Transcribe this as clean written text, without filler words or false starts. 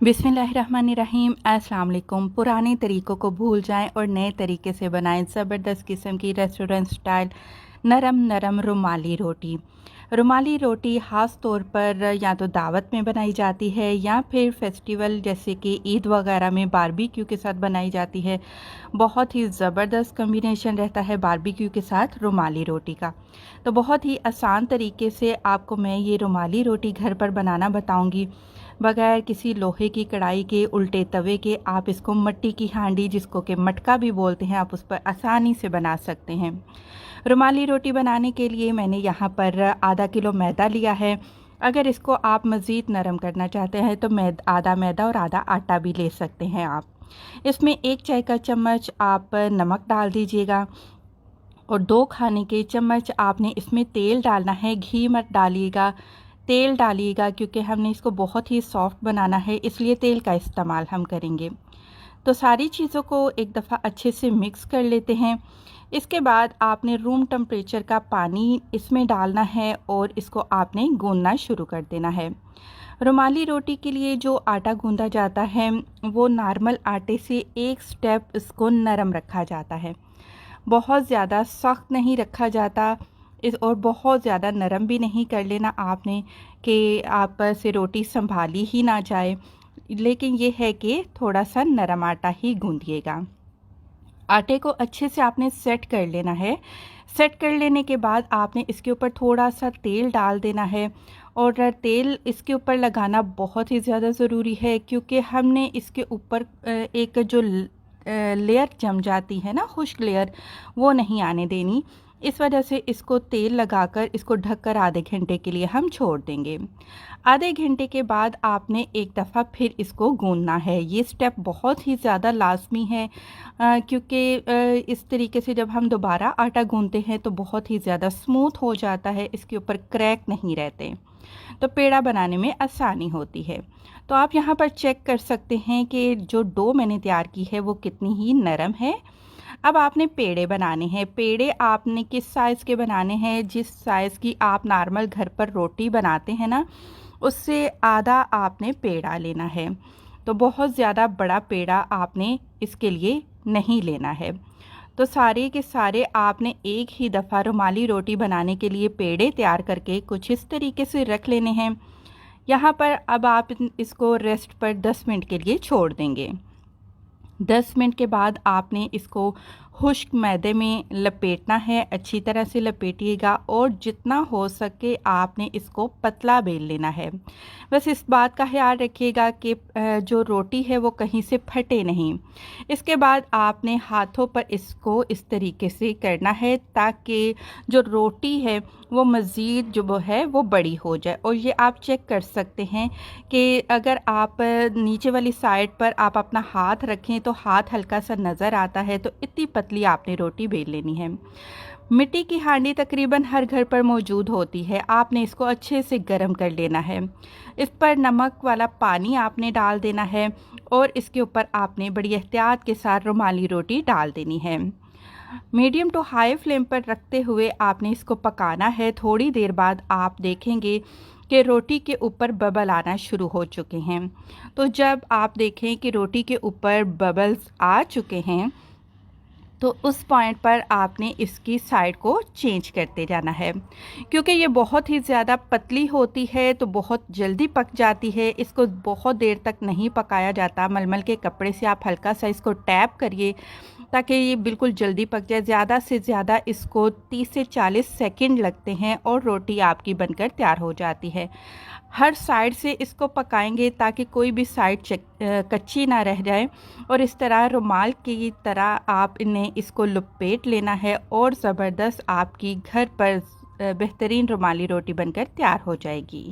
बिस्मिल्लाहिर्रहमानिर्रहीम। अस्सलाम वालेकुम। पुराने तरीक़ों को भूल जाएं और नए तरीके से बनाएं ज़बरदस्त किस्म की रेस्टोरेंट स्टाइल नरम नरम रुमाली रोटी। रुमाली रोटी ख़ास तौर पर या तो दावत में बनाई जाती है या फिर फेस्टिवल जैसे कि ईद वगैरह में बारबेक्यू के साथ बनाई जाती है। बहुत ही ज़बरदस्त कॉम्बिनेशन रहता है बारबेक्यू के साथ रुमाली रोटी का। तो बहुत ही आसान तरीके से आपको मैं ये रुमाली रोटी घर पर बनाना बताऊंगी। बगैर किसी लोहे की कढ़ाई के, उल्टे तवे के आप इसको मिट्टी की हांडी जिसको कि मटका भी बोलते हैं, आप उस पर आसानी से बना सकते हैं। रुमाली रोटी बनाने के लिए मैंने यहाँ पर आधा किलो मैदा लिया है। अगर इसको आप मज़ीद नरम करना चाहते हैं तो आधा मैदा और आधा आटा भी ले सकते हैं आप। इसमें 1 चाय का चम्मच आप नमक डाल दीजिएगा और 2 खाने के चम्मच आपने इसमें तेल डालना है। घी मत डालिएगा, तेल डालिएगा क्योंकि हमने इसको बहुत ही सॉफ्ट बनाना है, इसलिए तेल का इस्तेमाल हम करेंगे। तो सारी चीज़ों को एक दफ़ा अच्छे से मिक्स कर लेते हैं। इसके बाद आपने रूम टेम्परेचर का पानी इसमें डालना है और इसको आपने गूंदना शुरू कर देना है। रुमाली रोटी के लिए जो आटा गूंदा जाता है वो नॉर्मल आटे से एक स्टेप इसको नरम रखा जाता है। बहुत ज़्यादा सख्त नहीं रखा जाता और बहुत ज़्यादा नरम भी नहीं कर लेना आपने कि आप से रोटी संभाली ही ना जाए, लेकिन ये है कि थोड़ा सा नरम आटा ही गूंदिएगा। आटे को अच्छे से आपने सेट कर लेना है। सेट कर लेने के बाद आपने इसके ऊपर थोड़ा सा तेल डाल देना है और तेल इसके ऊपर लगाना बहुत ही ज़्यादा ज़रूरी है क्योंकि हमने इसके ऊपर एक जो लेयर जम जाती है ना, खुश्क लेयर, वो नहीं आने देनी। इस वजह से इसको तेल लगाकर इसको ढककर आधे घंटे के लिए हम छोड़ देंगे। आधे घंटे के बाद आपने एक दफ़ा फिर इसको गूंदना है। ये स्टेप बहुत ही ज़्यादा लाजमी है क्योंकि इस तरीके से जब हम दोबारा आटा गूंदते हैं तो बहुत ही ज़्यादा स्मूथ हो जाता है, इसके ऊपर क्रैक नहीं रहते, तो पेड़ा बनाने में आसानी होती है। तो आप यहाँ पर चेक कर सकते हैं कि जो डो मैंने तैयार की है वो कितनी ही नरम है। अब आपने पेड़े बनाने हैं। पेड़े आपने किस साइज़ के बनाने हैं? जिस साइज़ की आप नॉर्मल घर पर रोटी बनाते हैं ना, उससे आधा आपने पेड़ा लेना है। तो बहुत ज़्यादा बड़ा पेड़ा आपने इसके लिए नहीं लेना है। तो सारे के सारे आपने एक ही दफ़ा रुमाली रोटी बनाने के लिए पेड़े तैयार करके कुछ इस तरीके से रख लेने हैं। यहाँ पर अब आप इसको रेस्ट पर 10 मिनट के लिए छोड़ देंगे। 10 मिनट के बाद आपने इसको खुश्क मैदे में लपेटना है। अच्छी तरह से लपेटिएगा और जितना हो सके आपने इसको पतला बेल लेना है। बस इस बात का ख्याल रखिएगा कि जो रोटी है वो कहीं से फटे नहीं। इसके बाद आपने हाथों पर इसको इस तरीके से करना है ताकि जो रोटी है वो मज़ीद जो वो है वो बड़ी हो जाए। और ये आप चेक कर सकते हैं कि अगर आप नीचे वाली साइड पर आप अपना हाथ रखें तो हाथ हल्का सा नज़र आता है, तो इतनी पतली आपने रोटी बेल लेनी है। मिट्टी की हांडी तकरीबन हर घर पर मौजूद होती है। आपने इसको अच्छे से गर्म कर लेना है। इस पर नमक वाला पानी आपने डाल देना है और इसके ऊपर आपने बड़ी एहतियात के साथ रुमाली रोटी डाल देनी है। मीडियम टू हाई फ्लेम पर रखते हुए आपने इसको पकाना है। थोड़ी देर बाद आप देखेंगे कि रोटी के ऊपर बबल आना शुरू हो चुके हैं। तो जब आप देखें कि रोटी के ऊपर बबल्स आ चुके हैं तो उस पॉइंट पर आपने इसकी साइड को चेंज करते जाना है। क्योंकि ये बहुत ही ज़्यादा पतली होती है तो बहुत जल्दी पक जाती है। इसको बहुत देर तक नहीं पकाया जाता। मलमल के कपड़े से आप हल्का सा इसको टैप करिए ताकि ये बिल्कुल जल्दी पक जाए। ज़्यादा से ज़्यादा इसको 30 से 40 सेकंड लगते हैं और रोटी आपकी बनकर तैयार हो जाती है। हर साइड से इसको पकाएंगे ताकि कोई भी साइड कच्ची ना रह जाए। और इस तरह रुमाल की तरह आप इन्हें इसको लपेट लेना है और ज़बरदस्त आपकी घर पर बेहतरीन रुमाली रोटी बनकर तैयार हो जाएगी।